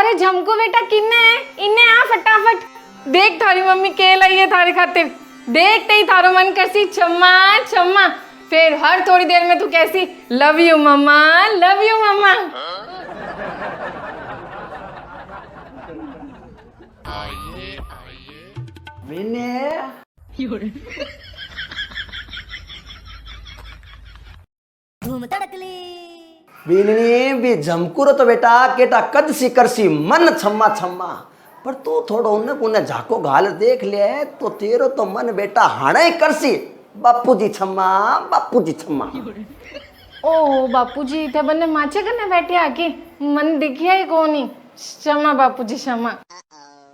अरे झमकू बेटा किन्ने है इन्ने आ फटाफट देख थारी मम्मी के लाई है थारे खातिर। देखते ही थारो मन करसी छम्मा छम्मा, फिर हर थोड़ी देर में तू कैसी लव यू मम्मा लव यू मम्मा। बीननी भी झमकुरो तो बेटा केटा कद सी करसी मन छम्मा छम्मा, पर तू थोड़ो उन्हें पुण्य झाको घाल देख ले तो तेरो तो मन बेटा हाणे करसी बापूजी छम्मा बापूजी छम्मा। ओ बापूजी थे बन्ने माचे करने बैठे आके मन दिखिया ही कोनी। क्षमा बापूजी क्षमा।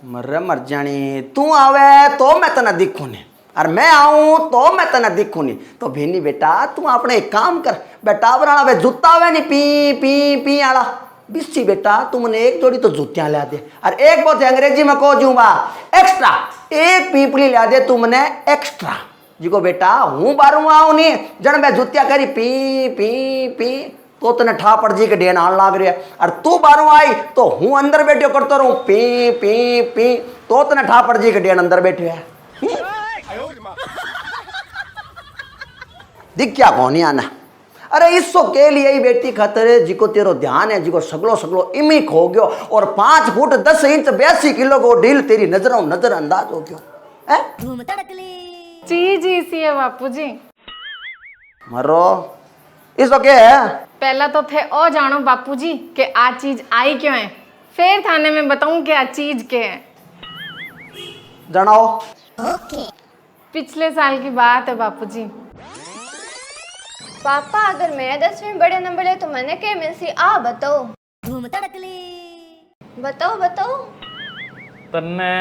मर मर जानी तू आवे तो मैं तना दिखू ने और मैं आऊं तो मैं तना दिखू नहीं। तो भेनी बेटा तू अपने एक काम कर बेटा बराना वे जूता आवे नहीं पी पी पी आला बिस्सी बेटा तू मने एक जोड़ी तो जूतियां ला दे और एक बहुत अंग्रेजी में को जूंगा एक्स्ट्रा एक पीपली ला दे तू मने एक्स्ट्रा जिको बेटा हूँ बारू आऊं नहीं जन मैं जूतियां करी पी पी पी तो तने ठा पड़ जी के डेन आन लाग रही है और तू बारू आई तो हूँ अंदर बैठो करता रहूं पी पी पी तो तने ठा पड़ जी के डेन अंदर बैठे है। दिख क्या कौन आना। अरे इसो के लिए ही बेटी खातर जिको तेरो ध्यान है जिको सगलो सगलो इमिक हो गयो और 5 फुट 10 इंच 82 किलो को ढील तेरी नजर अंदाज हो गयो है। चीज ही सी है बापूजी। मरो इसो के है पहला तो थे ओ जानो बापूजी कि आ चीज आई क्यों है, फिर थाने में बताऊं कि आ चीज के है। जनाओ। पिछले साल की बात है बापूजी। पापा अगर मैं 10वीं में बड़े नंबर ले तो मैंने क्या मिलसी आ बताओ बताओ बताओ। तन्ने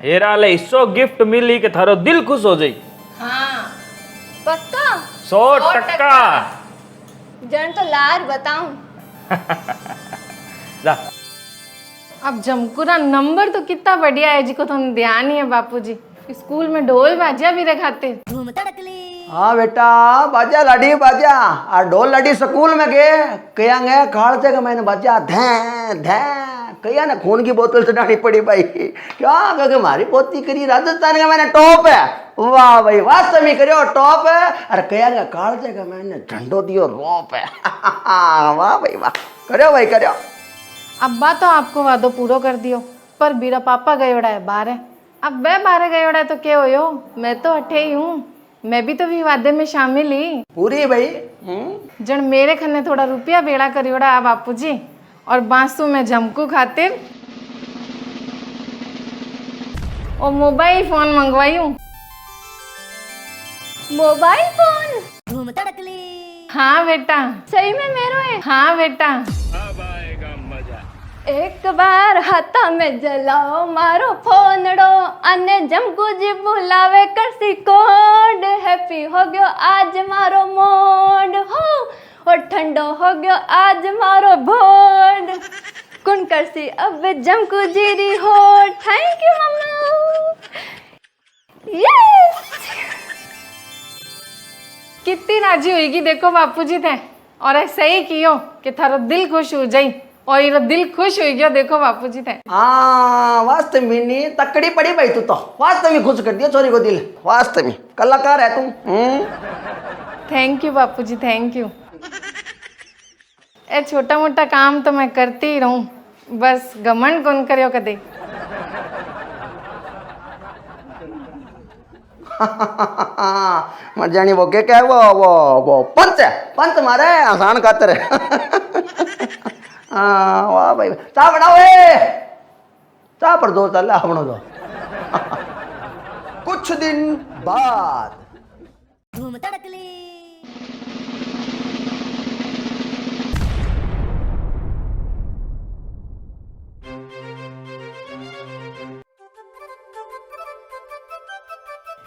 हेरा ले हिस्सो गिफ्ट मिली के थारो दिल खुश हो जाई। हाँ पक्का 100% जन तो लार बताऊं। जा अब जमकुरा नंबर तो कितना बढ़िया है जिको तो ध्यान ही है बापूजी। स्कूल में ढोल बाजा भी रखाते। हाँ बेटा बाजा लाडी बाजा और ढोल लाडी स्कूल में गए कया गए खाड़ते का मैंने बाजा धै धै कया ना खून की बोतल चढ़ानी पड़ी भाई क्या क्योंकि हमारी पोती करी राजस्थान का मैंने टॉप है वाह भाई वास्तव में करियो टॉप है और कया गया खाड़ते का मैंने झंडो दियो रोप है वाह भाई वाह करियो भाई करियो। अब्बा तो आपको वादो पूरो कर दियो पर बीरा पापा गए उड़ा है 12। अब वह 12 गए उड़ा है तो क्या होयो, मैं तो 8 ही हूँ। मैं भी तो भी वादे में शामिल ही पूरी भाई। जन मेरे खन्ने थोड़ा रुपया बेड़ा करियोड़ा आ बापूजी और बांसू में झमकू खातिर और मोबाइल फोन मंगवाई हूँ। मोबाइल फोन हाँ बेटा। सही में मेरो है। हाँ बेटा। एक बार हाथा में जलाओ मारो फोनड़ो अने जमकू जी बुलावे करसी कोड हैप्पी हो गयो आज मारो मोड हो और ठंडो हो गयो आज मारो बोर्ड कुन करसी अब जमकू जीरी हो। Thank you mamma. यस कितनी राजी हुईगी देखो बापूजी थे और ऐसे ही कियो कि थारो दिल खुश हो जाई और ये दिल खुश हो गया देखो बापूजी थे। हाँ वास्तव में नहीं तकड़ी पड़ी भाई तू तो वास्तव में खुश कर दिया छोरी को दिल वास्तव में कलाकार है तुम। थैंक यू बापूजी थैंक यू। ए छोटा मोटा काम तो मैं करती ही रहूं, बस घमंड कौन करियो कदे। मर जानी वो क्या है वो पंच मारे आसान खातर है। हाँ वाह भाई चाह बनाओ चाह पर दो चल अपनो दो। कुछ दिन बाद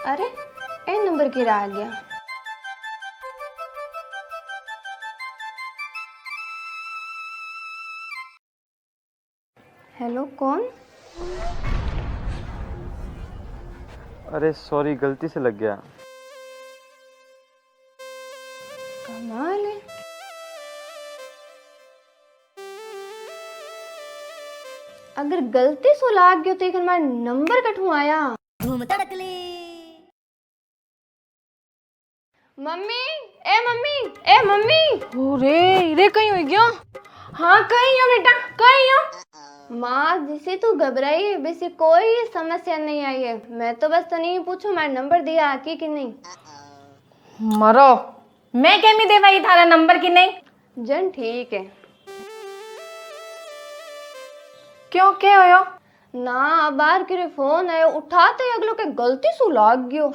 अरे ए नंबर की आ गया। हेलो कौन? अरे सॉरी गलती से लग गया। कमाल है। अगर गलती से लाग गयो तो एक हमारा नंबर कठू आया। मम्मी ए मम्मी ए मम्मी। अरे रे कहीं हो गया? हाँ कहीं हो बेटा, कहीं हो? माँ जिसे तू घबराई है वैसे कोई समस्या नहीं आई है। मैं तो बस तो नहीं पूछू हमारा नंबर दिया कि नहीं। मरो, मैं केमी देवाई थारा नंबर की नहीं? जन ठीक है। क्यों के होयो? ना बाहर के फोन आयो उठाते ही अगलो के गलती से लाग गयो।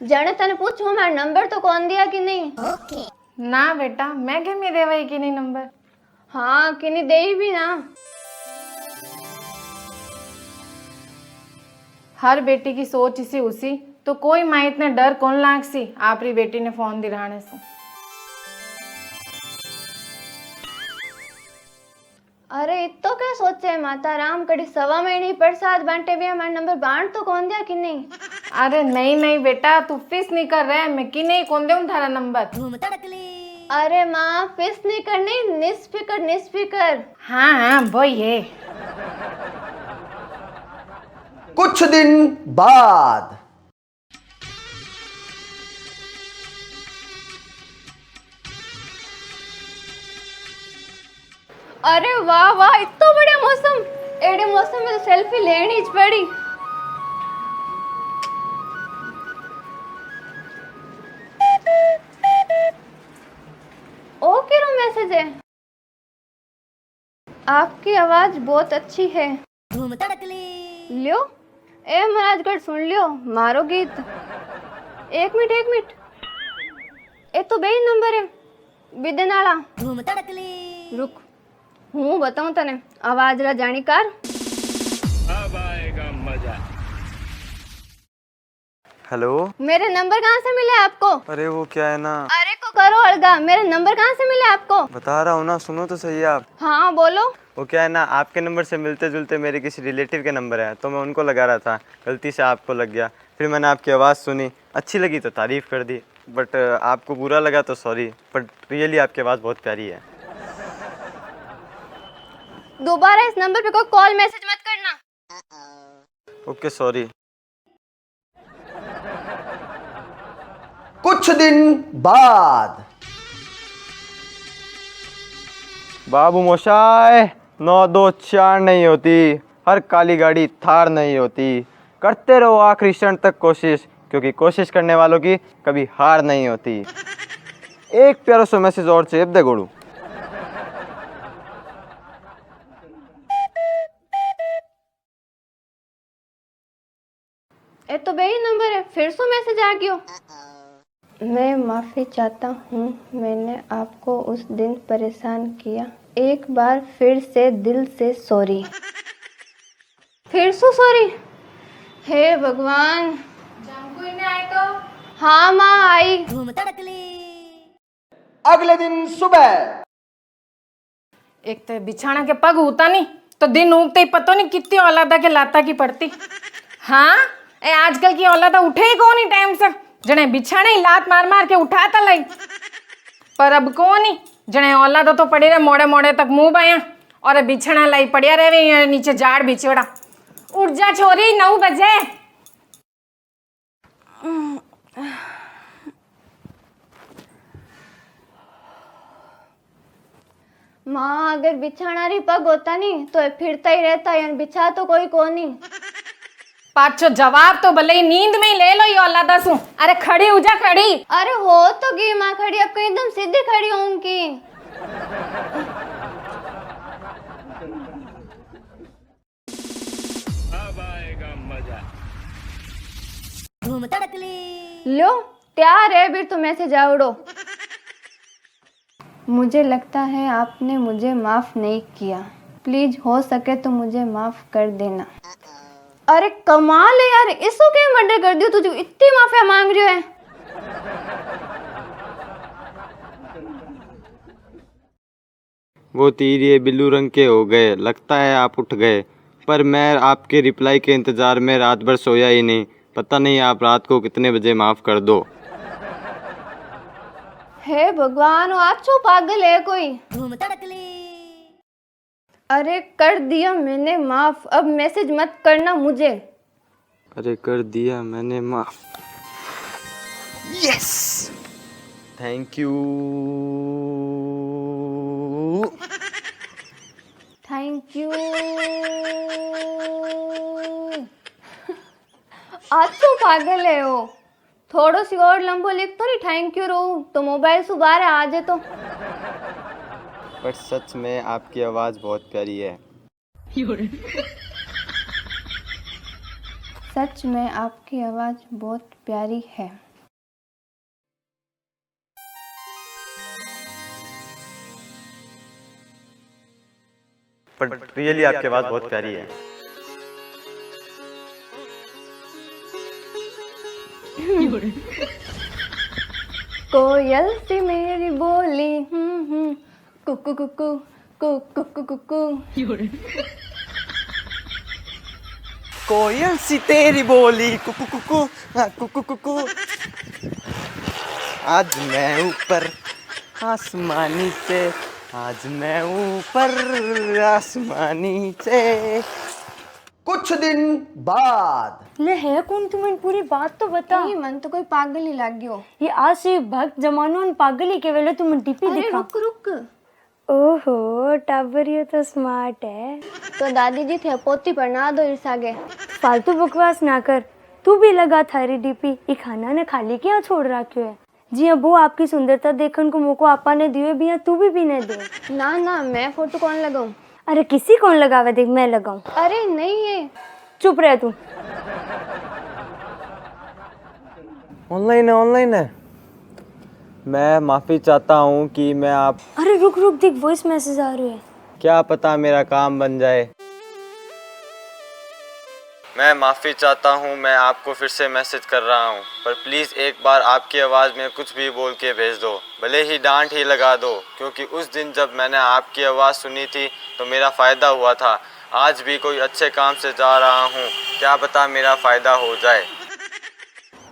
जने तने पूछो हमारा नंबर तो कौन दिया कि नहीं। ना बेटा, मैं केमी देवाई की नहीं नंबर। हाँ कि नहीं दे भी ना। हर बेटी की सोच इसी उसी, तो कोई माँ इतने डर कौन लाग सी आपरी बेटी ने फोन दिलाने से। अरे इतो क्या सोचे माता राम कड़ी सवा महीने प्रसाद बांटे भी हमारा नंबर बांट तो कौन दिया कि नहीं। अरे नहीं नहीं बेटा, तू फिस नहीं कर रहा है, मैं कि नहीं कौन दूं थारा नंबर। अरे माँ फिस नहीं करनी, निस्फिकर निस्फिकर। हाँ हाँ वो ये। कुछ दिन बाद। अरे वाह वाह इतना बढ़िया मौसम। एड़े मौसम में तो सेल्फी लेनी ही पड़ी। ओ केरो मैसेज है। आपकी आवाज बहुत अच्छी है। लियो ए महाराजगढ़ सुन लियो मारो गीत। एक मिनट ए तो बेई नंबर है बिदन आला। रुक हूँ बताऊं तने आवाज रा जाणीकार। अब आएगा मजा। हेलो। मेरे नंबर कहाँ से मिले आपको? अरे वो क्या है ना। अरे को करो अलगा, मेरे नंबर कहाँ से मिले आपको? बता रहा हूँ ना, सुनो तो सही आप। हाँ बोलो। वो क्या है ना, आपके नंबर से मिलते जुलते मेरे किसी रिलेटिव के नंबर है, तो मैं उनको लगा रहा था, गलती से आपको लग गया। फिर मैंने आपकी आवाज़ सुनी, अच्छी लगी तो तारीफ़ कर दी, बट आपको बुरा लगा तो सॉरी, बट रियली आपकी आवाज़ बहुत प्यारी है। दोबारा इस नंबर पे कोई कॉल मैसेज मत करना। Okay sorry. कुछ दिन बाद। बाबू मोशाय 924 नहीं होती, हर काली गाड़ी थार नहीं होती। करते रहो आखिरी क्षण तक कोशिश, क्योंकि कोशिश करने वालों की कभी हार नहीं होती। एक प्यारा सा मैसेज और चाहिए दे गोड़ू। ये तो वही नंबर है, फिर से मैसेज आ गयो। मैं माफी चाहता हूँ, मैंने आपको उस दिन परेशान किया। एक बार फिर से दिल से सॉरी। फिर से सॉरी। हे भगवान। कोई नहीं आए तो? हाँ माँ आई। अगले दिन सुबह। एक तो बिछाना के पग होता नहीं तो दिन उगते ही पता नहीं कितनी औलादा के लाता की पड़ती। हाँ ए आजकल की औलादा उठे ही कौन ही टाइम से, जने बिछाना ही लात मार मार के उठाता लाई। पर अब कौन ही जने औलादा तो पड़ी रहे मोड़े मोड़े तक मुंह बाया और बिछाना लाई पड़िया रहे नीचे जाड़ बिछोड़ा। उठ जा छोरी 9 बजे। माँ अगर बिछाना री पग होता नहीं तो ये फिरता ही रहता, यानी बिछा तो कोई को नहीं। पाछो जवाब तो भले ही नींद में ही ले लो ये औलादा सु। अरे खड़ी हो जा खड़ी। अरे हो तो गई माँ खड़ी, अब कहीं एकदम सीधी खड़ी होंगी। अब आएगा मजा। लो तैयार है फिर तो मैसेज आवड़ो। मुझे लगता है आपने मुझे माफ नहीं किया, प्लीज हो सके तो मुझे माफ कर देना। अरे कमाल है यार, इसको क्या मर्डर कर दियो, तुझे इतनी माफिया मांग रही है। वो तीर ये बिल्लू रंग के हो गए, लगता है आप उठ गए, पर मैं आपके रिप्लाई के इंतज़ार में रात भर सोया ही नहीं। पता नहीं आप रात को कितने बजे माफ़ कर दो। हे भगवान, वो आछो पागल है कोई। अरे कर दिया मैंने माफ, अब मैसेज मत करना मुझे। अरे कर दिया मैंने माफ। Yes. Thank you. Thank you. आज तो पागल है वो, थोड़ो सी और लंबो लिख तो नहीं थैंक यू रो, तो मोबाइल से बाहर आ जाए तो। बट सच में आपकी आवाज़ बहुत प्यारी है। सच में आपकी आवाज़ बहुत प्यारी है। बट रियली आपकी आवाज़ बहुत प्यारी है। कोयल सी मेरी बोली कुकू कुकू कुकू कुकू। कोयल सी तेरी बोली कुकू कुकू कुकू कुकू। आज मैं ऊपर आसमानी से, आज मैं ऊपर आसमानी से। कुछ दिन बाद ले है कौन तुम्हें पूरी बात तो बता। नहीं मन तो कोई पागल ही लग गयो। ये आज से भक्त जमानो न पागल ही केवल तुम डीपी अरे दिखा। रुक रुक, ओहो टाबर ये तो स्मार्ट है। तो दादी जी थे पोती पर ना दो इस आगे। फालतू बकवास ना कर, तू भी लगा थारी डीपी। ये खाना ने खाली क्या छोड़ रखियो है। जी अब वो आपकी सुंदरता देखने को मौको आपा ने दियो भी, तू भी ने दे। ना ना मैं फोटो कौन लगाऊं। अरे किसी कौन लगावे, देख मैं लगाऊं। अरे नहीं है। चुप रह तू। ऑनलाइन है। मैं माफ़ी चाहता हूँ कि मैं आप, अरे रुक रुक, देख वॉइस मैसेज आ रही है। क्या पता मेरा काम बन जाए। मैं माफ़ी चाहता हूँ, मैं आपको फिर से मैसेज कर रहा हूँ, पर प्लीज़ एक बार आपकी आवाज़ में कुछ भी बोल के भेज दो, भले ही डांट ही लगा दो, क्योंकि उस दिन जब मैंने आपकी आवाज़ सुनी थी तो मेरा फ़ायदा हुआ था। आज भी कोई अच्छे काम से जा रहा हूँ, क्या पता मेरा फ़ायदा हो जाए।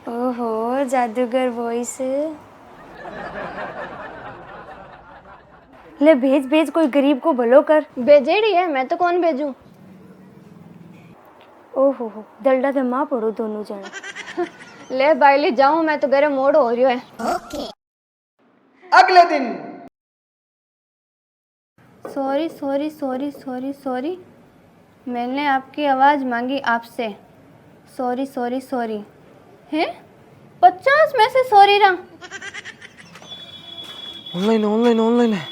ओहो जादूगर वॉइस। ले भेज भेज, कोई गरीब को भलो कर। भेजेड़ी है, मैं तो कौन भेजूं। ओहो हो दलडा तो माँ पड़ो दोनों जने। ले बाइली जाऊं मैं तो घरे मोड़ हो रही है। अगले दिन sorry sorry sorry sorry sorry, मैंने आपकी आवाज़ मांगी आपसे। सॉरी सॉरी सॉरी हैं 50 में से सॉरी रहा। ऑनलाइन है।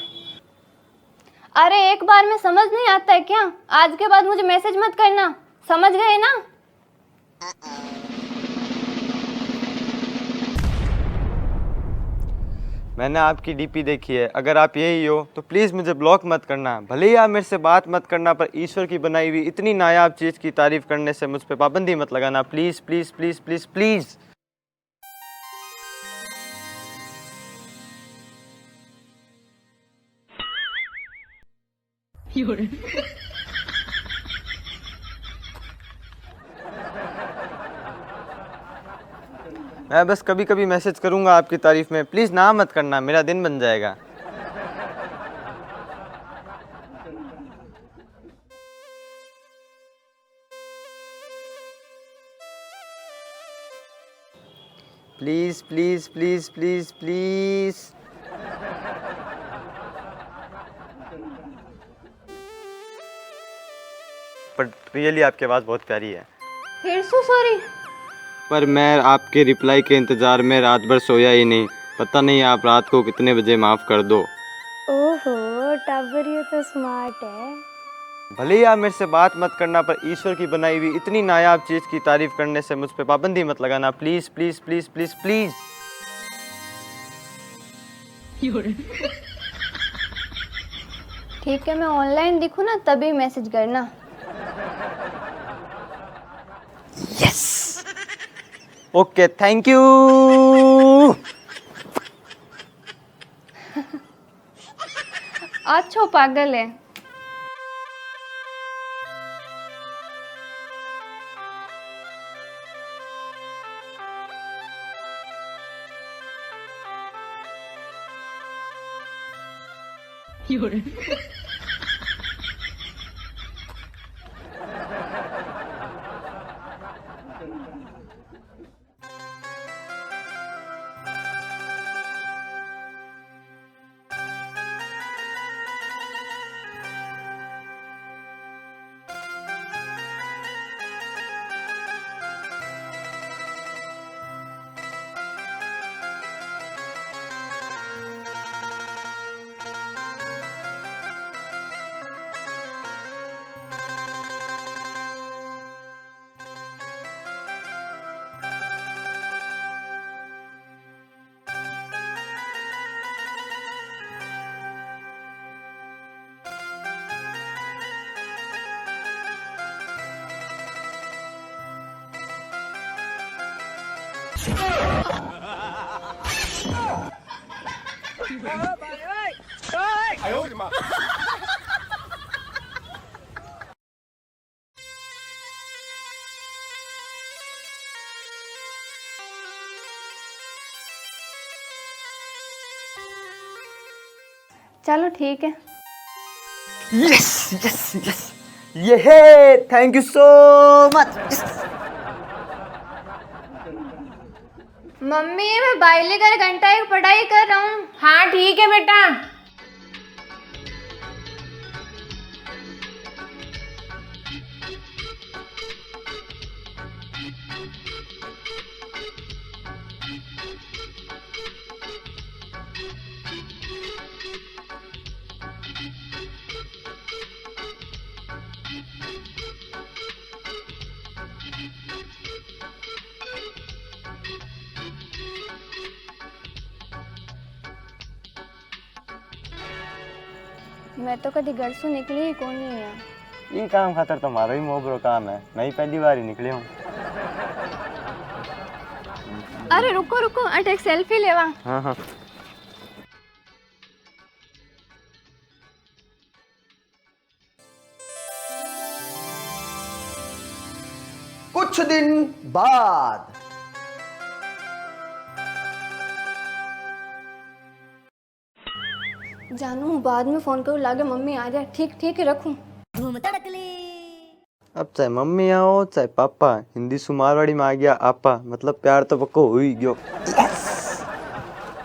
अरे एक बार में समझ नहीं आता है क्या। आज के बाद मुझे मैसेज मत करना, समझ गए ना। मैंने आपकी डीपी देखी है, अगर आप यही हो तो प्लीज़ मुझे ब्लॉक मत करना। भले ही आप मेरे से बात मत करना, पर ईश्वर की बनाई हुई इतनी नायाब चीज़ की तारीफ करने से मुझ पे पाबंदी मत लगाना। Please please please please please. मैं बस कभी कभी मैसेज करूंगा आपकी तारीफ में, प्लीज़ ना मत करना, मेरा दिन बन जाएगा। Please please please please please. पर रियली आपकी आवाज़ बहुत प्यारी है। फिर सो सॉरी। पर मैं आपके रिप्लाई के इंतज़ार में रात भर सोया ही नहीं। पता नहीं आप रात को कितने बजे माफ़ कर दो। ओहो टाबर ये तो स्मार्ट है। भले ही आप मेरे से बात मत करना, पर ईश्वर की बनाई हुई इतनी नायाब चीज़ की तारीफ करने से मुझ पे पाबंदी मत लगाना। Please please please please please. ठीक है मैं ऑनलाइन दिखूँ ना तभी मैसेज करना। यस। Okay thank you. अच्छो पागल है। चलो ठीक है। यस यस यस, ये है, thank you so much. Mummy मैं बाइली कर घंटा एक पढ़ाई कर रहा हूँ। हाँ ठीक है बेटा। मैं तो कभी घर से निकली ही कौन नहीं है। ये काम खातर तो हमारा ही मोबरो काम है, मैं ही पहली बार ही निकले हूँ। अरे रुको रुको, अट एक सेल्फी लेवा। हाँ हाँ। कुछ दिन बाद जानू बाद में फोन करूँ, लागे मम्मी आ जाए। ठीक ठीक है रखूँ। अब चाहे मम्मी आओ चाहे पापा, हिंदी सु मारवाड़ी में आ गया आपा, मतलब प्यार तो पक्को हो ही गयो।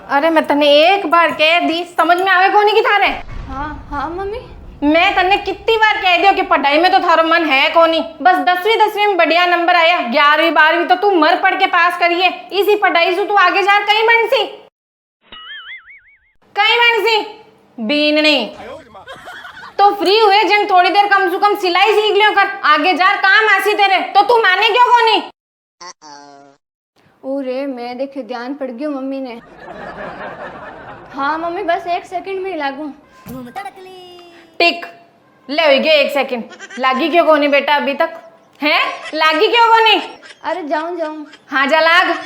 अरे मैं तने एक बार कह दी, समझ में आवे कोनी की थारे। हाँ हाँ मम्मी। मैं तने कितनी बार कह दियो कि पढ़ाई में तो थारो मन है कोनी। बस 10वीं में बढ़िया नंबर आया, 11वीं 12वीं तो तू मर पढ़ के पास करिए। इसी पढ़ाई से तू आगे जा कहीं बनसी, कहीं बनसी बीनने। तो फ्री हुए जन थोड़ी देर कम से कम सिलाई सीख लियो कर, आगे जा काम ऐसी तेरे। तो तू माने क्यों कोनी? ओरे मैं देखे ध्यान पड़ गयो मम्मी ने। हाँ मम्मी बस 1 सेकंड में ही लागू। टिक ले हुई गए 1 सेकंड। लागी क्यों कोनी बेटा अभी तक? हैं लागी क्यों कोनी? अरे जाऊं जाऊं। हाँ जा लाग।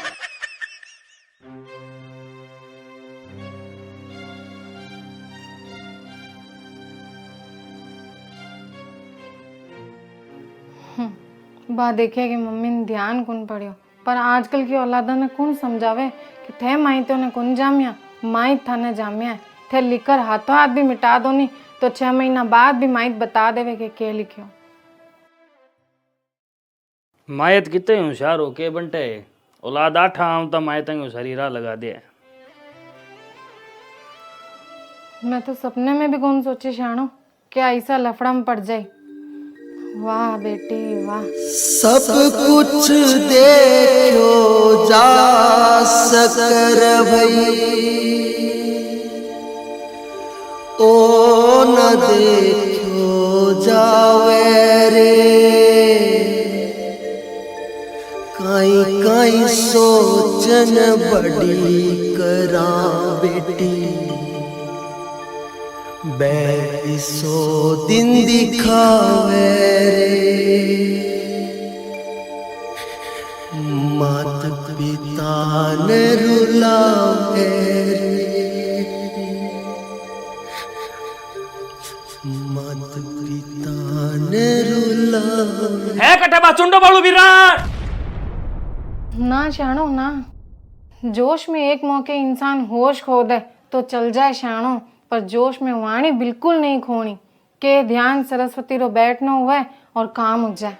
बा देखे कि मम्मी ने ध्यान कौन पड़ियो, पर आजकल की औलादा ने कौन समझावे कि थे माई तो ने कौन जामिया, माई था ने जामिया है। थे लिखकर हाथों हाथ भी मिटा दो नहीं तो 6 महीना बाद भी माई बता देवे कि क्या लिखियो। मायत कितने होशियार हो के बंटे, औलाद आठा आम तो मायत होशियारी राह लगा दिया। मैं तो सपने में भी कौन सोचे शानो क्या ऐसा लफड़ा में पड़ जाए। वाह बेटी वाह। सब कुछ देखो जा सकर भई, ओ न देखो जावे रे, काई काई सोचन बड़ी करा बेटी, बैसो दिन दिखावे रे, मात पिता ने रुलावे रे, मात पिता ने रुलावे। है कटे चुंडो बालू विराट ना शानो ना, जोश में एक मौके इंसान होश खो दे तो चल जाए शानो, पर जोश में वाणी बिल्कुल नहीं खोनी के ध्यान सरस्वती रो बैठना हुआ और काम हो जाए।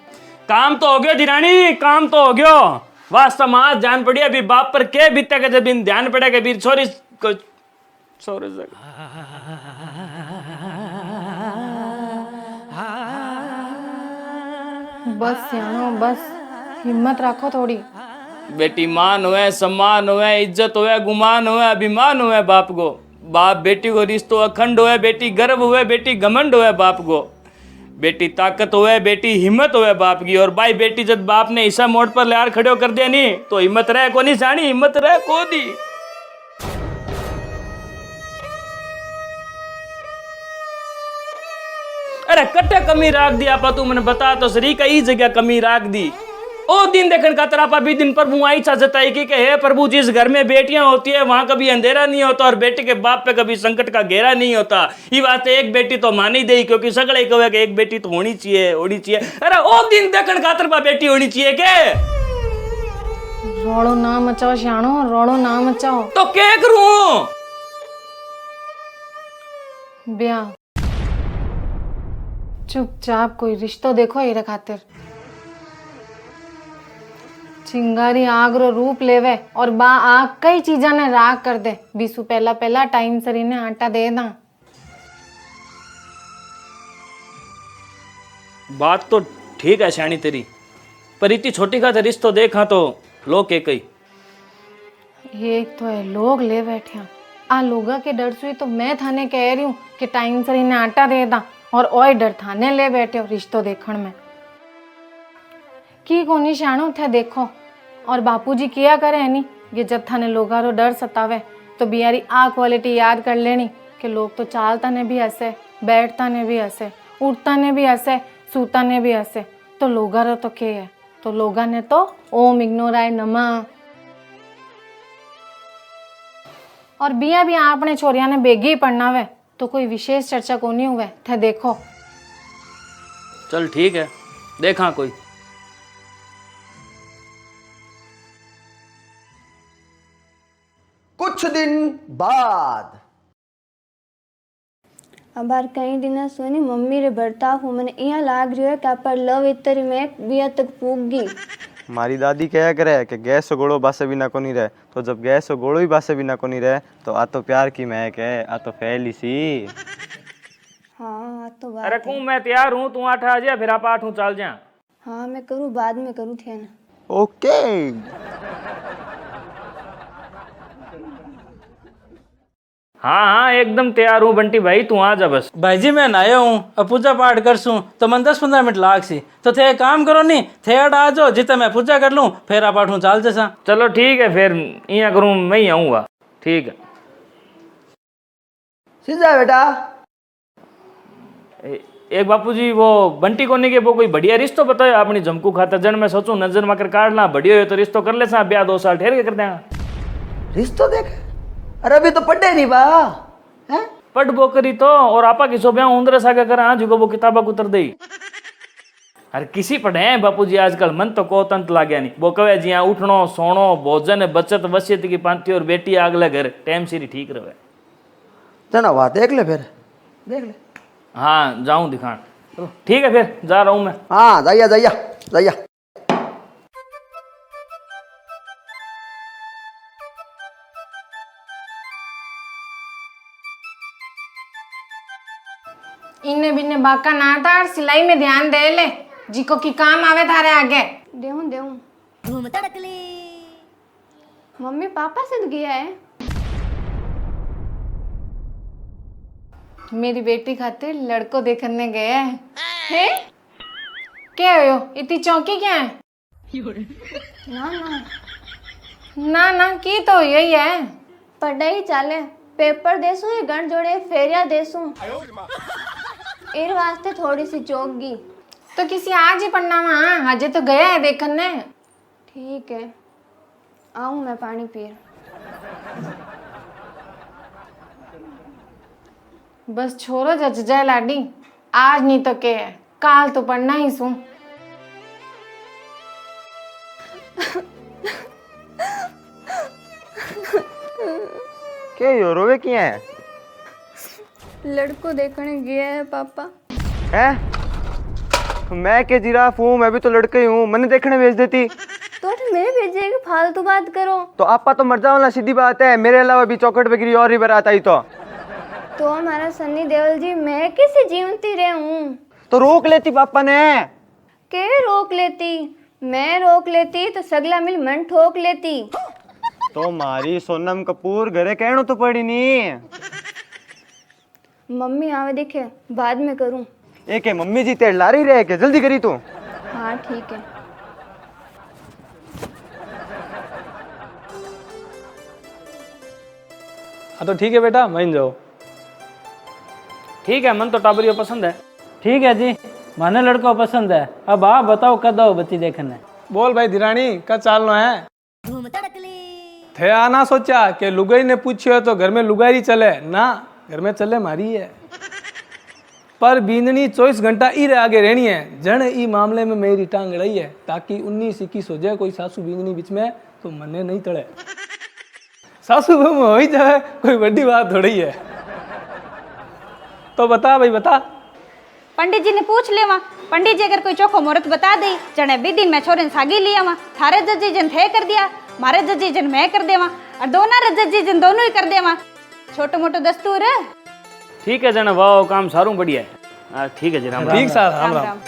काम तो हो गयो दिरानी, काम तो हो गयो। वास्तव में जान पड़ी अभी बाप पर के बीते के जब इन ध्यान पड़े के बीर छोरी को छोरे से बस सियानो बस, हिम्मत रखो थोड़ी। बेटी मान हुए, सम्मान हुए, इज्जत हुए, गुमान हुए, अभिमान हुए बाप को। बाप बेटी को रिश्तो अखंड हुए, बेटी गर्व हुए, बेटी घमंड हुए बाप को। बेटी ताकत हुए, बेटी हिम्मत हुए बाप की। और भाई बेटी जब बाप ने ऐसा मोड़ पर लार खड़े कर दिया नहीं तो हिम्मत रहे को नहीं जानी, हिम्मत रहे को दी। अरे कट्टे कमी राख दी आपा, तू मैंने बता तो सही कई जगह कमी राख दी। ओ दिन देखने का तरह पा भी दिन प्रभु आई इच्छा जताई कि हे प्रभु जिस घर में बेटियां होती है वहां कभी अंधेरा नहीं होता और बेटे के बाप पे कभी संकट का घेरा नहीं होता। ये बात है, एक बेटी तो मानी दे क्योंकि सगड़े कहे कि एक बेटी तो होनी चाहिए। अरे ओ दिन देखने का तरह बेटी होनी चाहिए के रोड़ो ना मचाओ श्याणो, रोड़ो ना मचाओ। तो क्या करूं? ब्याह चुपचाप कोई रिश्तो देखो इरे खातिर। चिंगारी आग रो रूप लेवे और बा आग कई चीजा ने राग कर दे। बीसू पहला पहला टाइम सर इन्हें आटा दे दा। बात तो ठीक है श्याणी तेरी, पर इतनी छोटी का रिश्तो देखा तो लोग के कई एक तो है लोग ले बैठे आ लोगा के डर से तो मैं थाने कह रही हूँ कि टाइम सर इन्हें आटा दे दा और ओए डर थाने ले बैठे हो रिश्तो देखण में की कोनी शाणो थे देखो। और बापूजी किया करे है नी ये जब थाने लोगा रो डर सतावे तो बियारी आ क्वालिटी याद कर लेनी कि लोग तो चालता ने भी हंसे, बैठता ने भी हंसे, उठता ने भी हंसे, सूता ने भी हंसे, तो लोगा रो तो के है, तो लोगा ने तो ओम इग्नोराय नमः। और बिया भी आपने छोरिया ने बेगी पढ़ना वे तो कोई विशेष चर्चा को नहीं हुए थे देखो। चल ठीक है, देखा कोई। कुछ दिन बाद अबार कई दिन सुनी मम्मी रे बर्ताव हूँ मैंने यहाँ लाग रही है कि आप लव इतरी में बिया तक पूगी। हमारी दादी कहा करे कि गैस गोड़ो बासे बिना को नहीं रहे, तो जब गैस गोड़ो ही बासे बिना को नहीं रहे तो आ तो प्यार की महक है, आ तो फैली सी। हाँ तो बात अरे कूं मैं तैयार हूँ, तू 8 आ जा फिर आप 8 चल जा। हाँ मैं करूँ बाद में करूँ थे ना। ओके हाँ हाँ एकदम तैयार हूँ बंटी भाई, तू आ जा बस। भाई जी मैं नया हूँ, अब पूजा पाठ कर सूँ तो मन 10-15 मिनट लाग सी, तो थे एक काम करो नहीं थे आ जाओ जितना मैं पूजा कर लूँ फिर आप आठूँ चाल जैसा। चलो ठीक है फिर यहाँ करूँ मैं ही आऊँगा। ठीक है सीधा बेटा। एक बापूजी वो बंटी कोने के वो कोई बढ़िया रिश्तो बताओ अपनी जमकू खातर जन मैं सोचूं नजर माकर काट ला, बढ़िया हो तो रिश्तो कर ले सा, ब्याह 2 साल ठहर के कर देंगे। रिश्तो देख, अरे अभी तो पढ़े नहीं बा हैं? पढ़ बो करी तो और आपा किसो ब्याह उंदर सागे कर आज वो किताबा कुतर दे। अरे किसी पढ़े हैं बापूजी आजकल, मन तो को तंत ला गया नहीं। वो कहे जी हाँ उठनो सोनो भोजन बचत वसियत की पांति और बेटी अगले घर टाइम सिर ठीक रहे। चलो वाह देख ले फिर, देख ले। हाँ जाऊं दिखान। चलो ठीक है फिर जा रहा हूँ मैं। हाँ जाइया जाइया जाइया। इन्ने बिन्ने बाका ना तार, सिलाई में ध्यान दे ले जिको की काम आवे थारे आगे। देऊं देऊं मम्मी पापा से गया है। मेरी बेटी खातिर लड़को देखने गए हैं। क्या हो इतनी चौंकी क्या है? ना ना ना ना की तो यही है। पढ़ाई चाले, पेपर देसू या गण जोड़े फेरिया देसू एर वास्ते थोड़ी सी चौकी। तो किसी आज ही पढ़ना वहाँ अजय तो गया है देखने। ठीक है आऊँ मैं पानी पी। बस छोरो जच जाए लाडी, आज नहीं तो के है काल तो पढ़ना ही सू। क्या यो रोवे किया है? लड़को देखने गया है पापा। हैं? मैं के जिराफ हूँ, मैं भी तो लड़का ही हूँ, मैंने देखने भेज देती। तो मैं भेजेगी फालतू बात करो। तो आपा तो मर जाओ ना, सीधी बात है। मेरे अलावा भी चौकट पे गिरी और ही बारात आई तो हमारा सन्नी देओल जी मैं किसी जीवती रहे हूँ तो रोक लेती पापा ने। के रोक लेती, मैं रोक लेती तो सगला मिल मन ठोक लेती। तो मारी सोनम कपूर घरे कहनो तो पड़ी नहीं। मम्मी आवे देखे बाद में करूँ। एक है मम्मी जी तेड़ ला रही रहे के जल्दी करी तू। हाँ ठीक है। हाँ तो ठीक है बेटा मान जाओ। ठीक है मन तो टाबरियो पसंद है। ठीक है जी, माने लड़का पसंद है। अब आप बताओ कद आओ बच्ची देखने। बोल भाई धीरानी कब चालना है? थे आना सोचा कि लुगाई ने पूछियो तो घर में लुगाई चले ना, घर में चले मारी है। पर बींदनी 24 घंटा ई आगे रहनी है। जन ई मामले में मेरी टांग रही है ताकि 19-21 हो जाए कोई सासू बींदनी बीच में तो मने नहीं तड़े। सासू बहू हो ही जाए कोई बड़ी बात थोड़ी है। तो बता भाई बता। पंडित जी ने पूछ ले वहाँ, पंडित जी अगर कोई चोखो मुहूर्त बता दे जने भी दिन में छोरे सागी लिया वहाँ, थारे जजी जन थे कर दिया, मारे जजी जन मैं कर देवा और दोनों जजी जन दोनों ही कर देवा। छोटो मोटो दस्तूर है। ठीक है जना, वाह काम सारू बढ़िया है। ठीक है जी, राम राम। ठीक सर, राम राम।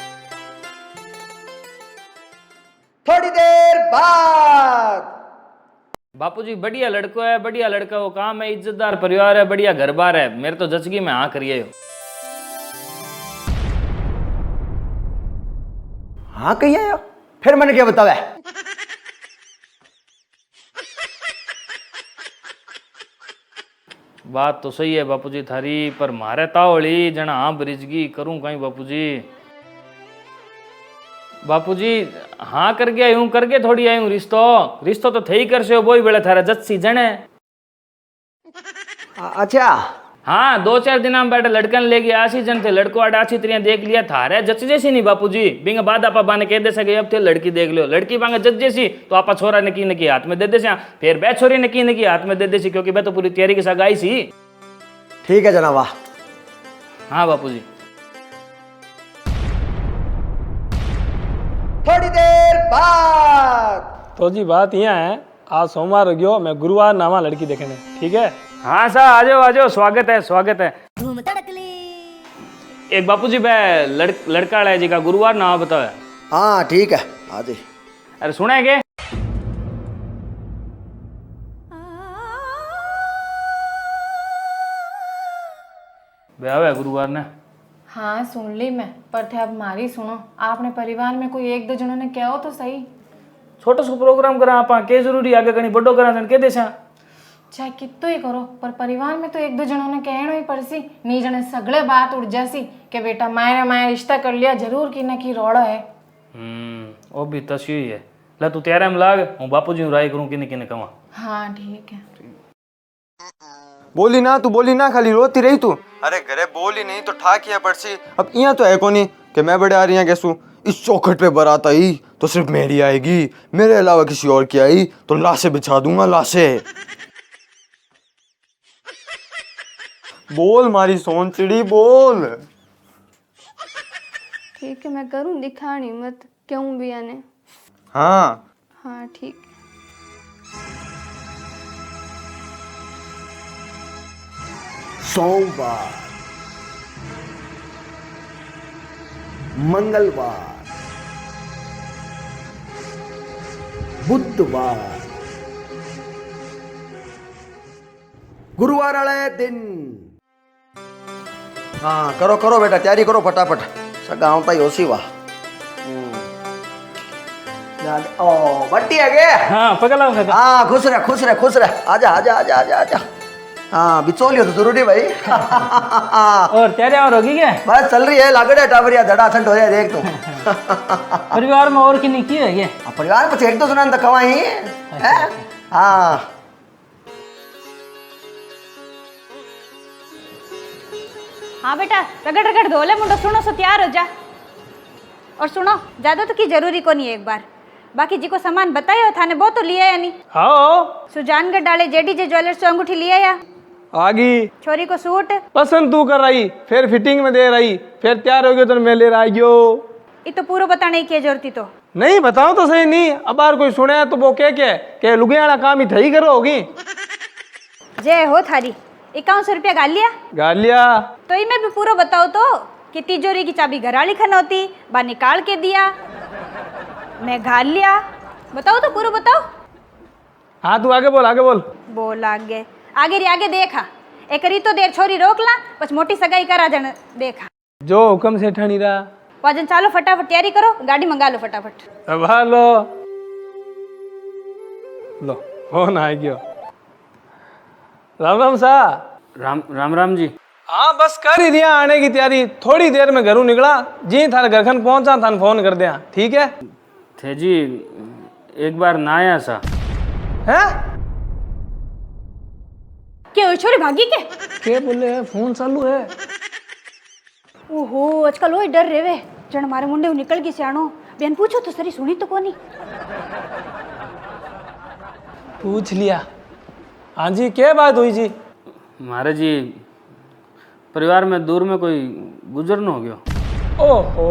थोड़ी देर बाद बापूजी बढ़िया लड़को है, बढ़िया लड़का, वो काम है, इज्जतदार परिवार है, बढ़िया घर बार है। मेरे तो जचगी में हाँ करिए। हाँ कहिए यार, फिर मैंने क्या बताया? बात तो सही है बापूजी थारी, पर मारे तावली जना हाँ ब्रिजगी करूं कहीं बापूजी। बापूजी हाँ कर गया यूं करके थोड़ी आयूं, रिश्तो तो थे ही कर से वो ही बेले थारा जच्सी जने। अच्छा हाँ 2-4 दिन में बैठे लड़कन लेके आसी जन थे, लड़को आड़ आसी तरिया देख लिया थारे जच जैसी नहीं बापूजी। बिंग बाद आपा बाने कह दे सके अब थे लड़की देख लो, लड़की बांगे जच जैसी तो आपा छोरा ने की हाथ में दे दे, फिर बै छोरी ने की हाथ में दे दे, क्योंकि मैं तो पूरी तैयारी के साथ आई सी। ठीक है जनाब। हाँ बापूजी। थोड़ी देर बाद तो जी बात यहाँ है, आज सोमवार हो गयो, मैं गुरुवार नामा लड़की देखने। ठीक है? हाँ सर आ जाओ, स्वागत है स्वागत है। एक बापूजी भाई लड़का है जी का गुरुवार नाम बताओ। हाँ ठीक है आ जाइए। अरे सुना के ब्याह गुरुवार ने? हाँ सुन ली मैं, पर थे अब मारी सुनो। आपने परिवार में कोई 1-2 जनों ने क्या हो तो सही। छोटो सो प्रोग्राम करा आप के जरूरी आगे कहीं बड़ो करा के देसा चाहे कितो ही करो, पर परिवार में तो 1-2 जनों ने कहना ही पड़सी। नहीं जने सगले बात उड़ जासी कि बेटा माया रिश्ता कर लिया, जरूर की न की रोड़ा है। वो भी तसी ही है। ले तू तैयार में लाग, हूँ बापूजी राय करूँ किने कहवा। हाँ ठीक है। बोली ना तू, बोली ना, खाली रोती रही तू। अरे घरे बोली नहीं तो ठाकिया पड़सी। अब यहाँ तो है कोनी कि मैं बड़े आ रही हैं कैसू। इस चौखट पे बारात आई तो सिर्फ मेरी आएगी, मेरे अलावा किसी और की आई तो लाशें बिछा दूंगा, लाशें। बोल मारी सोन चिड़ी बोल। ठीक है मैं करूँ, दिखानी मत क्यों भी आने। हाँ हाँ ठीक है। सोमवार, मंगलवार, बुधवार, गुरुवार वाले दिन। हाँ करो करो बेटा, तैयारी करो फटाफट, सगा होता ही होसी वाह। ओ बट्टी है के? हाँ पकड़ लो। हाँ खुश रह खुश रह खुश रह, आजा आजा आजा आजा आजा। हाँ बिचौलियो तो जरूरी भाई। और तैयारी और होगी क्या? बस चल रही है, लागड़ टावरिया धड़ासंट हो जाए देख तो। परिवार में और किन्नी की है क्या? परिवार में 1-2 सुना तक कमाई है। हाँ हाँ बेटा रगड़ रगड़ धोले मुंडो, सुनो सो तैयार हो जा। और सुनो ज्यादा तो की जरूरी को नहीं है, एक बार बाकी जी को सामान बताया थाने वो तो लिया या नहीं? हाँ सुजानगढ़ डाले जेडीजे ज्वेलर्स से अंगूठी लिया या? आगी छोरी को सूट पसंद तू कर रही, फिर फिटिंग में दे रही, फिर तैयार हो गयो तो मैं ले रहा गयो। ये तो पूरा बताने की जरूरत तो नहीं बताओ तो सही नहीं, अब बार कोई सुने तो वो क्या लुगियाना काम ही थई करो होगी। जय हो थारी। 5100 रुपया गाल लिया तो ही मैं भी पूरा बताओ तो कि तिजोरी की चाबी घराली खन होती बा निकाल के दिया, मैं घाल लिया। बताओ तो पूरा बताओ। हाँ तू आगे बोल। बोल आगे आगे री आगे देखा, एक री तो देर छोरी रोक ला, बस मोटी सगाई करा जन देखा। जो हुक्म से ठानी रहा। वाजन चालो फटाफट तैयारी करो, गाड़ी मंगा लो फटाफट। अब लो फोन आ गयो। राम राम सा। राम राम जी। हाँ बस कर ही दिया आने की तैयारी, थोड़ी देर में घरों निकला जी, थारे घर खन पहुंचा थान फोन कर दिया। ठीक है थे जी एक बार नाया सा। है के हुई छोरी भागी के बोले है फोन चालू है। ओहो आजकल वही डर रेवे जण मारे मुंडे हूं निकल गई सियाणो बेन पूछो तो सरी सुनी तो कोनी। पूछ लिया। हाँ जी क्या बात हुई जी? मारे जी परिवार में दूर में कोई गुजरन हो गयो। ओहो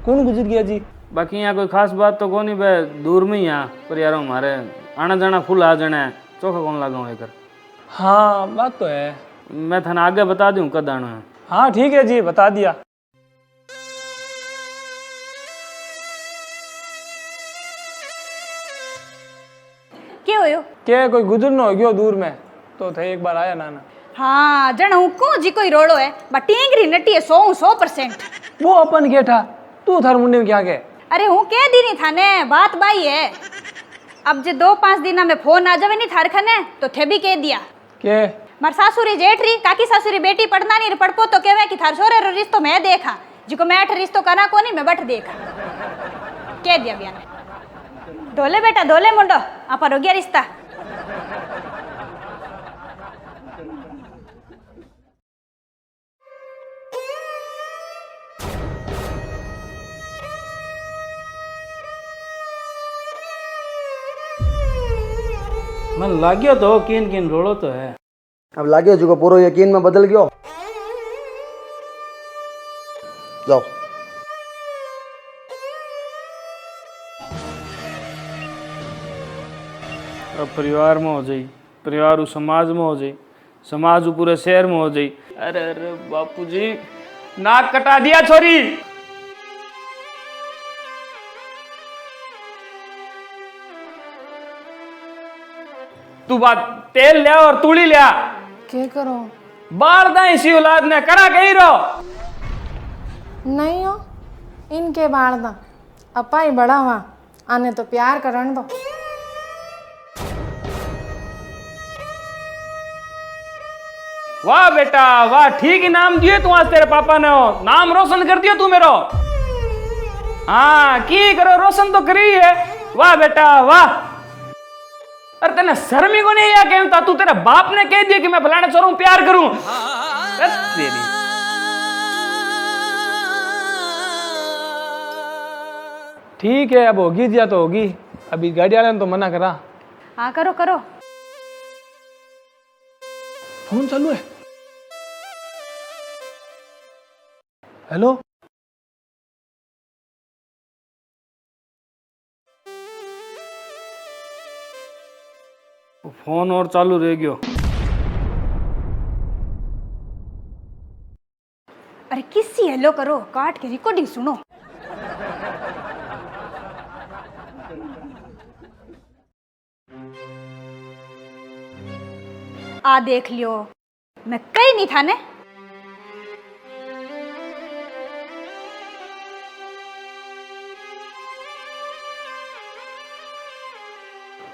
कौन गुजर गया जी? बाकी यहाँ कोई खास बात तो कोनी बे दूर में ही यहाँ परिवार हमारे आना जाना फुल आ जाना है चौका कौन लगा एक। हाँ बात तो है। मैं थाने आगे बता दूँ कद आना है। हाँ ठीक है जी बता दिया। के होयो? क्या कोई गुजरना हो गयो दूर में तो थे एक बार आया नाना। हाँ जण हूं को जी कोई रोड़ो है बटींगरी नटी है 100%। वो अपन क्या था तू थार मुंडे में क्या के? अरे हूँ कह दी नहीं थाने बात बाई है। अब जे 2-5 दिन में फोन आ जावे नहीं थार खने तो थे भी कह दिया के मार सासुरी जेठरी काकी सासुरी बेटी पढ़ना नहीं पढ़पो तो कहवे कि थार सोरे रो रिश्तो मैं देखा जिको मैं अठ रिश्तो करा कोनी मैं बठ देखा कह दिया बिया ने। ढोले बेटा ढोले मुंडो आपा हो गया रिश्ता। मन लाग्यो तो किन किन रोड़ो तो है। अब लागे जो पूरा यकीन में बदल गयो। जाओ अब परिवार में हो जाई परिवार उ समाज में हो जाई समाज उ पूरे शहर में हो जाई। अरे अरे बापू जी नाक कटा दिया छोरी। तू बात तेल लिया और तूड़ी लिया क्या करो? बाल दा इसी औलाद ने करा कही रो। नहीं हो इनके बाल दा अपा ही बड़ा हुआ आने तो प्यार करन दो। वाह बेटा वाह ठीक ही नाम दिए तू आज तेरे पापा ने हो नाम रोशन कर दिया तू मेरो। हाँ की करो रोशन तो करी है। वाह बेटा वाह। अरे तेने शर्म ही को नहीं आया कहता तू तेरे बाप ने कह दिया कि मैं फलाने छोरों प्यार करूं। तेरी ठीक है अब होगी दिया तो होगी। अभी गाड़ी वाले ने तो मना करा। हाँ करो करो। फोन चालू है। हेलो फोन और चालू रह गयो। अरे किसी हेलो करो काट के रिकॉर्डिंग सुनो। आ देख लियो मैं कहीं नहीं था ने।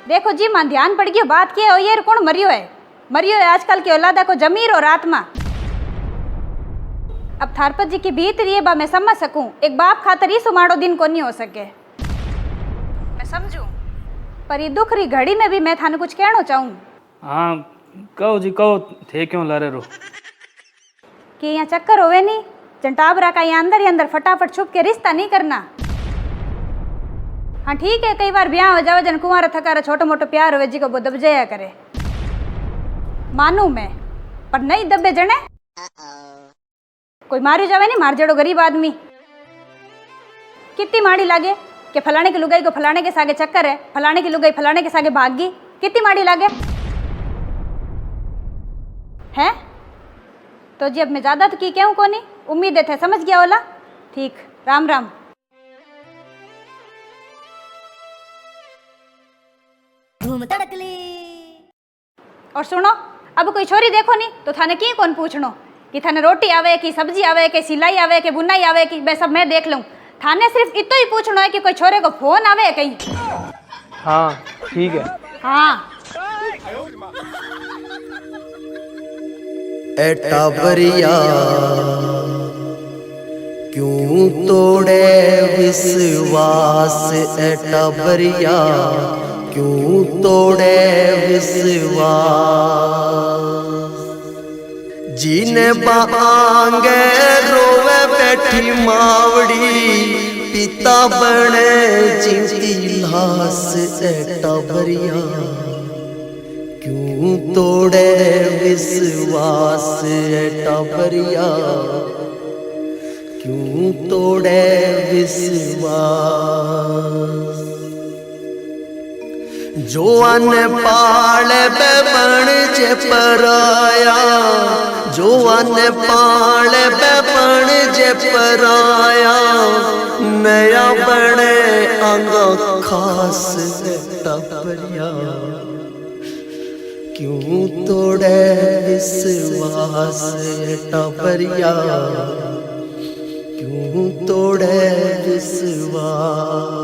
देखो जी मां ध्यान पड़ गयो बात की है ये कौन मरियो है आजकल की औलादा को जमीर और आत्मा। अब थारपत जी की बीत रही है बा मैं समझ सकूं एक बाप खातर ही सुमाड़ो दिन को नहीं हो सके मैं समझूं पर ये दुख री घड़ी में भी मैं थाने कुछ कहना चाहूं। हाँ कहो जी कहो थे क्यों लारे रो कि यहाँ चक्कर होवे नहीं चंटाबरा का यहाँ अंदर ही अंदर फटाफट छुप के रिश्ता नहीं करना। हाँ ठीक है कई बार ब्याह हो जावे जन कुंवारा थकारा छोटो मोटो प्यार होवे जी को वो दब जाया करे मानू मैं पर नहीं दबे जने कोई मारियो जावे नहीं मार जड़ो गरीब आदमी कितनी माड़ी लागे कि फलाने की लुगाई को फलाने के सागे चक्कर है फलाने की लुगाई फलाने के सागे भाग गई कितनी माड़ी लागे है। तो जी अब मैं ज्यादा तो की कहूँ को नहीं उम्मीद थे समझ गया ओला ठीक राम राम। और सुनो अब कोई छोरी देखो नहीं तो थाने की कौन पूछनो कि थाने रोटी आवे कि सब्जी आवे कि सिलाई आवे कि बुनाई आवे कि मैं सब मैं देख लूं। थाने सिर्फ इतो ही पूछना है कि कोई छोरे को फोन आवे कहीं। हाँ ठीक है। हाँ एटा बरिया क्यों तोड़े विश्वास ए टबरिया, क्यों तोड़े विश्वास। जीने बांगे रोवे बैठी मावड़ी, पिता बने जीती लाश ए टबरिया, क्यों तोड़े विश्वास ए टबरिया, क्यों तोड़े विश्वास। जो अन पाल बन जे पराया, जो अन पाल बन जे पराया, नया बने अंग खास टबरिया, क्यों तोड़े विश्वास टबरिया, क्यों तोड़े विश्वास।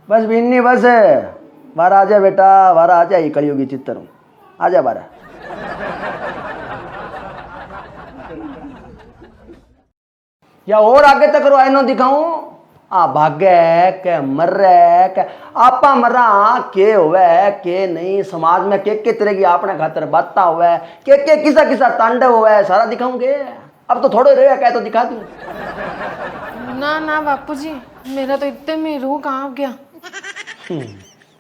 बस बिन्नी बस बाहर आ जा बेटा, बाहर आ जा, ये कलयुगी चित्तर हूँ, आ जा बाहर। या और आगे तक रो आईनो दिखाऊं, आ भागे के मर्रे के आपा मरा के होवे के नहीं, समाज में के तरह की आपने खातर बात होवे के किसा किसा तांडव होवे, सारा दिखाऊंगे। अब तो थोड़े रहे क्या तो दिखा दूं। ना ना बापूजी, मेरा तो इतने में रूह कहाँ गया।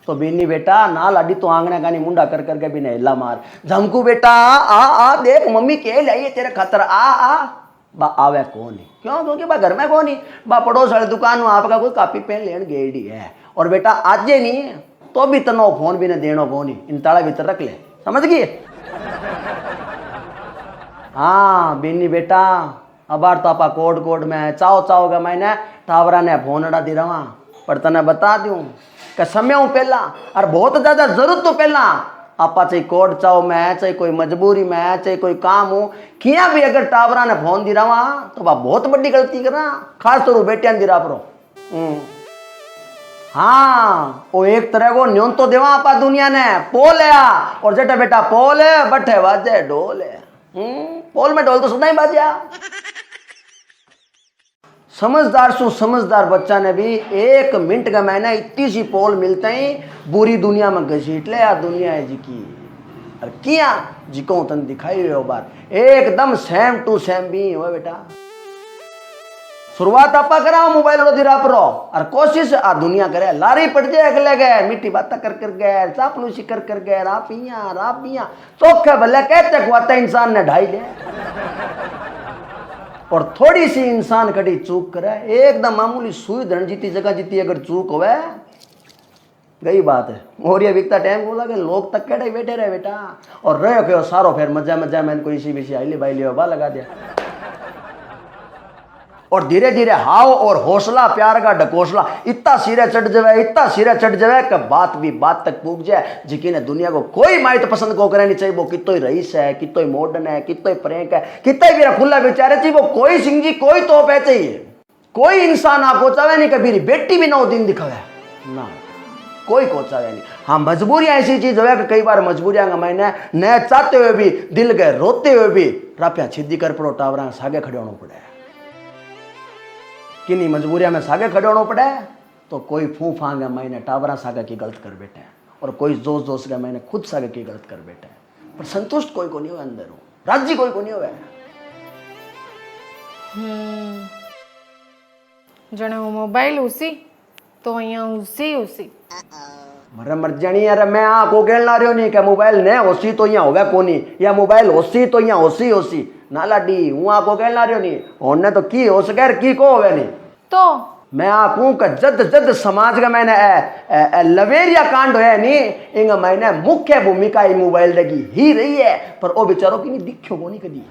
तो बिन्नी बेटा ना लाडी तो आंगने का नहीं मुंडा कर करके भी हिला मार। झमकू बेटा आ देख मम्मी के लाइए तेरे खातर, आ बा आवे कौन है, क्यों क्योंकि बा घर में कौन है, बा पड़ोस वाली दुकान में आपका कोई कापी पेन लेन गेड़ी है। और बेटा आज ये नहीं तो भी तनो फोन भी न देनो कौन है, इन ताला भीतर रख ले, समझ गई। हाँ बिन्नी बेटा अबार तो आपा कोड कोड में चाओ चाओ का मैंने टावरा ने फोन अड़ा दी रहा, पर तने बता दूं कि समय पहला और बहुत ज्यादा जरूरत तो पहला आपा चाहे कोड चाहो में, चाहे कोई मजबूरी में, चाहे कोई काम हो, किया भी अगर टावरा ने फोन दी रहा तो वह बहुत बड़ी गलती करा, खास तौर बेटिया दी रहा परो। हाँ वो एक तरह को न्यून तो देवा आपा दुनिया ने पोल है, और जेटा बेटा पोल है बट्ठे बाजे ढोल है। पोल में ढोल तो सुना ही बाजा। समझदार सु समझदार बच्चा ने भी 1 मिनट का महीना इतनी सी पोल मिलते ही बुरी दुनिया में घसीट ले, या दुनिया है जी की और किया जिको तन दिखाई हुए बार एकदम सेम टू सेम भी हो बेटा। शुरुआत आपा करा मोबाइल रो दिरा परो और कोशिश आ दुनिया करे लारी पड़ जाए अगले गए मीठी बातें कर गए, चापलूसी कर गए, रापियां चोखे भले कहते कुआते इंसान ने ढाई ले। और थोड़ी सी इंसान कड़ी चूक करे, एकदम मामूली सुई धन जीती जगह जीती अगर चूक होवे गई बात है। और ये बिकता टाइम बोला कि लोग तक केड़े बैठे रहे बेटा, और रहे क्यों सारो फिर मजा मजा में कोई सी भी आईली बाईली बा लगा दिया। और धीरे धीरे हाव और हौसला प्यार का ढकोसला इतना सिरे चढ़ जावे कि बात भी बात तक पूग जाए, जिकी ने दुनिया को कोई माइट पसंद को करे नहीं चाहिए। वो कितो ही रईस है, कितो ही मॉडर्न है, कितो ही प्रेंक है, कितो ही मेरा खुला विचार है, वो कोई सिंह जी कोई तो पे चाहिए। कोई इंसान आप कोचावे नहीं, कभी बेटी भी 9 दिन दिखावे ना, कोई कोचावे नहीं। हाँ मजबूरियां ऐसी चीज है कि कई बार मजबूरियां का मैंने न चाहते हुए भी दिल गए रोते हुए भी रापिया छिद्दी कर पड़ो टावरा सागे खड़े होना पड़े। किन्हीं मजबूरियां में सागे खड़े होना पड़े तो कोई फू फांग मैंने टावरा सागे की गलत कर बैठे, और कोई जोश जोश का मैंने खुद सागे की गलत कर बैठे, पर संतुष्ट कोई को नहीं हो अंदर हो, राजी कोई को नहीं हो। जने वो मोबाइल उसी तो अहिया उसी मरे मर जानी यार, मैं आपको कहना रही नहीं कि मोबाइल ने होसी तो यहाँ होगा कोनी, या मोबाइल होसी तो यहाँ होसी ना लाडी, हूँ आपको कहना रही नहीं होने तो की हो सके की को होवे नहीं। तो मैं आपू का जद समाज का मैंने लवेरिया कांड होया नहीं, इंग मैंने मुख्य भूमिका ही मोबाइल लगी ही रही है, पर वो बेचारों की नहीं दिखो को नहीं कदी।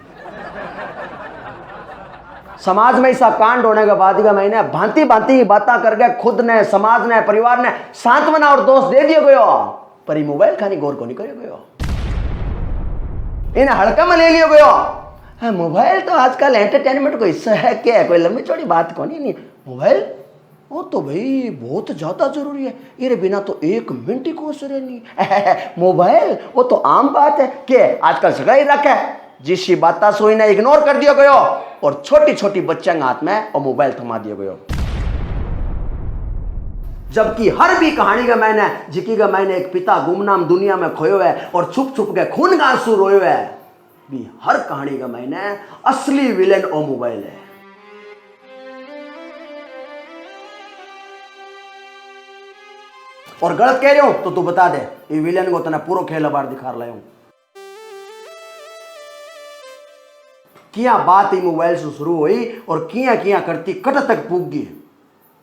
समाज में ऐसा कांड होने के बाद का मैंने भांति भांति बातें करके खुद ने, समाज ने, परिवार ने सांत्वना और दोष दे दिए गयो, पर ये मोबाइल खानी गौर को नहीं करियो गयो, इन्हें हड़का में ले लियो गयो। मोबाइल तो आजकल एंटरटेनमेंट को हिस्सा है, क्या है कोई लंबी चौड़ी बात को नहीं। मोबाइल वो तो भाई बहुत ज्यादा जरूरी है, ये बिना तो एक मिनट ही कोस रहे नहीं। मोबाइल वो तो आम बात है कि आजकल सगड़ा ही रखा है, जिसकी बात सोई ने इग्नोर कर दिया गयो और छोटी छोटी बच्चे के हाथ में और मोबाइल थमा दिया गयो। जबकि हर भी कहानी का मैंने जिकी का मैंने एक पिता गुमनाम दुनिया में खोयो है और छुप छुप के खून का आंसू रोयो है, भी हर कहानी का मैंने असली विलेन और मोबाइल है। और गलत कह रहे हो तो तू बता दे, ये विलेन को तने पूरा खेल बार दिखा लाया हूं। किया बात ही मोबाइल से शुरू हुई और किया किया करती कट तक पूग गई,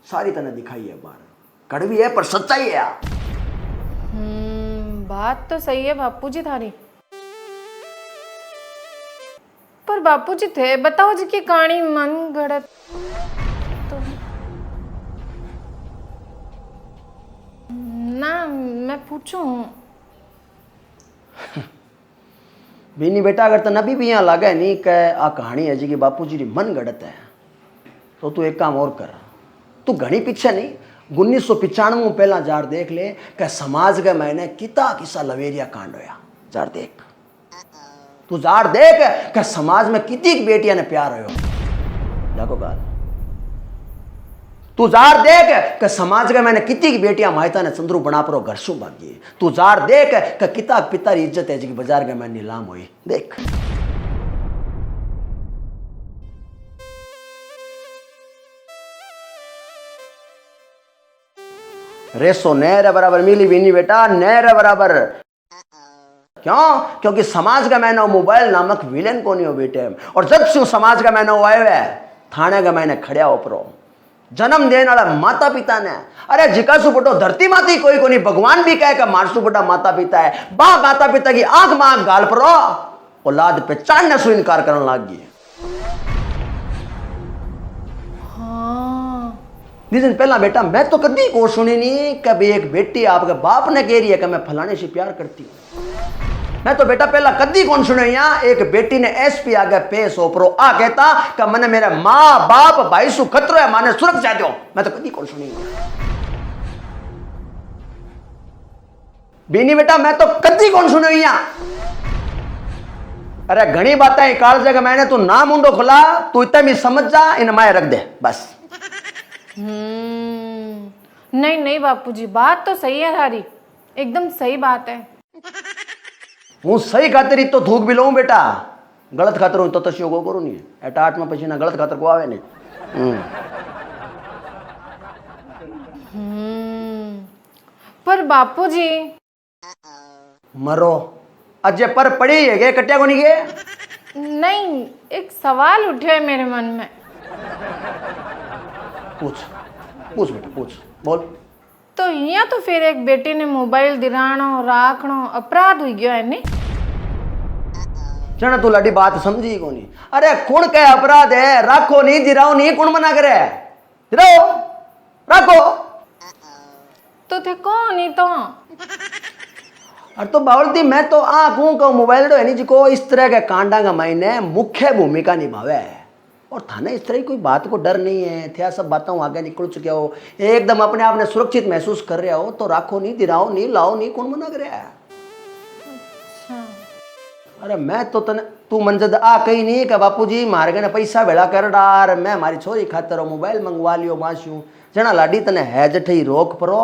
सारी तने दिखाई है बार। कड़वी है पर सच्चाई है यार। बात तो सही है बापू जी थारी, पर बापू जी थे बताओ जी की कहानी मन गढ़त तो ना, मैं पूछूं बीनी बेटा, अगर तने अभी भी यहाँ लगा है नहीं कि आ कहानी है जी की बापू जी की मन गढ़त है, तो तू एक काम और कर, तू घनी पीछे नहीं 1995 पहला जार देख ले कि समाज के मैंने किता किसा लवेरिया कांड होया। जार देख, तू जार देख कि समाज में कितनी बेटियां ने प्यार होयो। देखो गाल, तू जार देख कि समाज के मैंने कितनी बेटियां मायता ने चंद्रू बना पर घर सु भागी। तू जार देख कि किता पिता की इज्जत है जी बाजार के मैं नीलाम हुई। देख रेसो नहर बराबर मिली भी नहीं बेटा, नहर बराबर। क्यों? क्योंकि समाज का मैंने मोबाइल नामक विलेन को नहीं हो बेटे। और जब से समाज का मैंने आयो है थाने का मैंने खड़िया ऊपरो जन्म देने वाला माता पिता ने, अरे जिका सु बटो धरती माती कोई को नहीं, भगवान भी कहे कि मारसु बटा माता पिता है। बा माता पिता की आंख में आंख गाल परो औलाद पहचानने से इनकार करने लग गई। दिन पहला बेटा मैं तो कभी को सुनी नहीं कभी एक बेटी आपके बाप ने कह रही है कि मैं फलाने से प्यार करती हूँ। मैं तो बेटा पहला कदी कौन सुने यहाँ एक बेटी ने एसपी आगे पेश ओपरो आ कहता कि मैंने मेरे माँ बाप भाई सु खतरो है, माने सुरक्षा दो। मैं तो कदी कौन सुनी बीनी बेटा, मैं तो कदी कौन सुने यहाँ। अरे घनी बातें काल जगह मैंने तू ना मुंडो खुला, तू इतना भी समझ जा, इन माए रख दे बस। नहीं नहीं बापूजी, बात तो सही है थारी, एकदम सही बात है। हूँ सही खातिर तो थूक भी लूँ बेटा, गलत खातर हूँ तो तस्यो को करूँ नहीं। एटा 8 में पसीना गलत खातर को आवे नहीं। पर बापूजी मरो अजय पर पड़ी है गे कट्या को नहीं गे। नहीं, एक सवाल उठे है मेरे मन में। पूछ पूछ बेटा पूछ, बोल। तो यहाँ तो फिर एक बेटी ने मोबाइल दिराणो राखणो अपराध हुई गयो है नी। जना तू लड़ी बात समझी को नहीं। अरे कौन कहे अपराध है, राखो नहीं दिराओ नहीं, कौन मना करे, दिराओ राखो तो थे कौन ही तो। अरे तो बावलती मैं तो आ कहूँ मोबाइल है नहीं जिको इस तरह के कांडा का मायने मुख्य भूमिका निभावे है। और थाने इस तरह की कोई बात को डर नहीं है, थे सब बातों आगे निकल चुके हो, एकदम अपने आप ने सुरक्षित महसूस कर रहे हो, तो राखो नहीं दिराओ नहीं लाओ नहीं, कौन मना करे। अरे मैं तो तने तू मंजद आ कही नहीं कि बापूजी मारे ने पैसा भेड़ा कर डार, मैं हमारी छोरी खातर मोबाइल मंगवा लियो मास्यू। जना लाडी तने है जठी रोक परो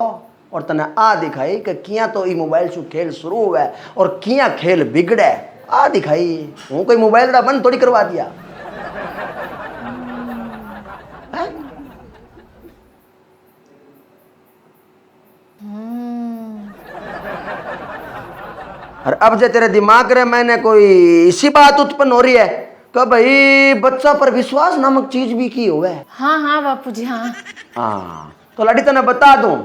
और तने आ दिखाई कि किया तो ई मोबाइल से खेल शुरू हुआ और किया खेल बिगड़े, आ दिखाई। हूँ कोई मोबाइल दा बंद थोड़ी करवा दिया। और अब जो तेरे दिमाग रे मैंने कोई इसी बात उत्पन्न हो रही है कि भाई बच्चा पर विश्वास नामक चीज भी की हुआ है। हाँ हाँ बापूजी हाँ। हाँ तो लड़ी तने बता दूं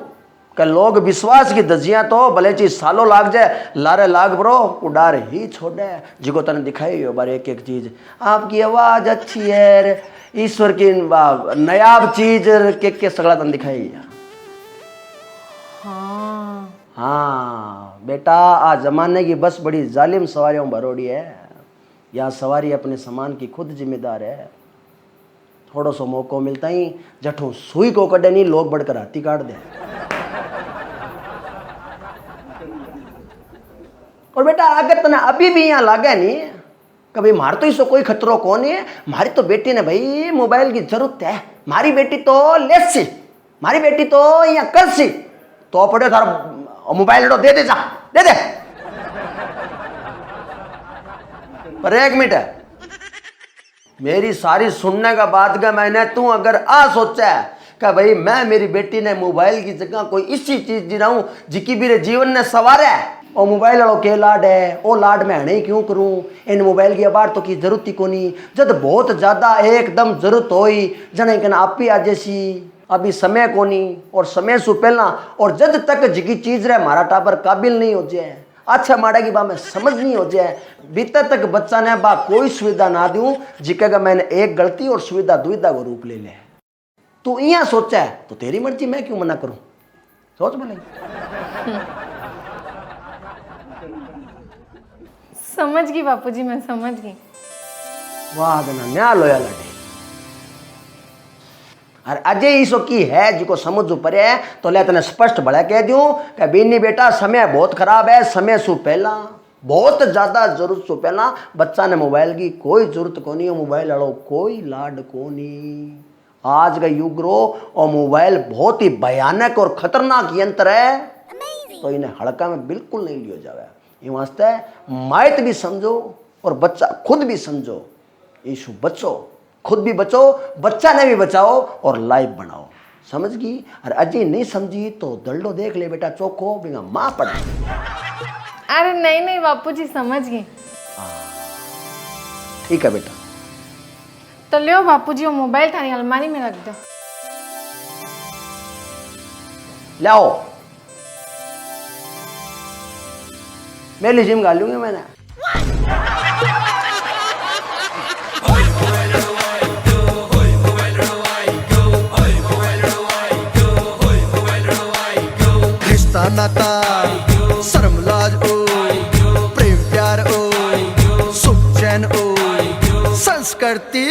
कि लोग विश्वास की दजियां तो भले चीज सालों लाग जाए, लारे लाग ब्रो उडार ही छोड़े। जिको तने दिखाई हो बार एक एक चीज, आपकी आवाज अच्छी है, ईश्वर की नयाब चीज के सगला तने दिखाई है। हाँ बेटा आज जमाने की बस बड़ी जालिम सवारियों भरोड़ी है, यहाँ सवारी अपने सामान की खुद जिम्मेदार है। थोड़ो सो मौको मिलता ही जठों सुई को कड़े नहीं लोग बढ़कर हाथी काट दे। और बेटा अगर तने अभी भी यहाँ लागे नहीं कभी मार तो इसको कोई खतरो कौन है। मारी तो बेटी ने भाई मोबाइल की जरूरत है। मारी बेटी तो लेसी, मारी बेटी तो यहाँ करसी, तो पड़े थारा मोबाइल दे दे जा दे दे। पर एक मिनट है, मेरी सारी सुनने का बात का मैंने तू अगर आ सोचा है कि भाई मैं मेरी बेटी ने मोबाइल की जगह कोई इसी चीज दी रहा हूं जिकी मेरे जीवन ने सवार है और मोबाइल वालों के लाड है वो लाड मैं नहीं क्यों करूं। इन मोबाइल की अबार तो की जरूरत ही को नहीं, जब बहुत ज्यादा एकदम जरूरत होई जने कहना आप ही आ जैसी अभी समय को नहीं और समय से पहला और जब तक जिकी चीज रहे हमारा टाबर काबिल नहीं हो जाए अच्छा माड़ा की बात में समझ नहीं हो जाए बीते तक बच्चा ने बा कोई सुविधा ना दूं जिकेगा मैंने एक गलती और सुविधा दुविधा को रूप ले ले। तू यहाँ सोचा है तो तेरी मर्जी, मैं क्यों मना करूं। सोच बोले समझ गई बापूजी, मैं समझ गई। वाह गना न्या लोया लड़े और अजय इसो की है जिको समझ पड़े है तो ले तने स्पष्ट भला कह दूं कि बीनी बेटा समय बहुत खराब है। समय सु पहला बहुत ज्यादा जरूरत सु पहला बच्चा ने मोबाइल की कोई जरूरत को नहीं, मोबाइल वालों कोई लाड को नहीं। आज का युग रो और मोबाइल बहुत ही भयानक और खतरनाक यंत्र है तो इन्हें हड़का में बिल्कुल नहीं लिया जावे। ये वास्ते मायत भी समझो और बच्चा खुद भी समझो, यीशु बचो, खुद भी बचो, बच्चा ने भी बचाओ और लाइफ बनाओ। समझ गई। और अजी नहीं समझी तो दल्डो देख ले बेटा चोखो बिना माँ पड़ा। अरे नहीं नहीं बापूजी समझ गई। ठीक है बेटा। तो लियो बापूजी वो मोबाइल थारी अलमारी में रख दो। लाओ मैं जिम गा लूंगी मैंने। रिश्ता नाता शर्म लाज ओ प्रेम प्यार ओ सुख चैन ओ संस्कृति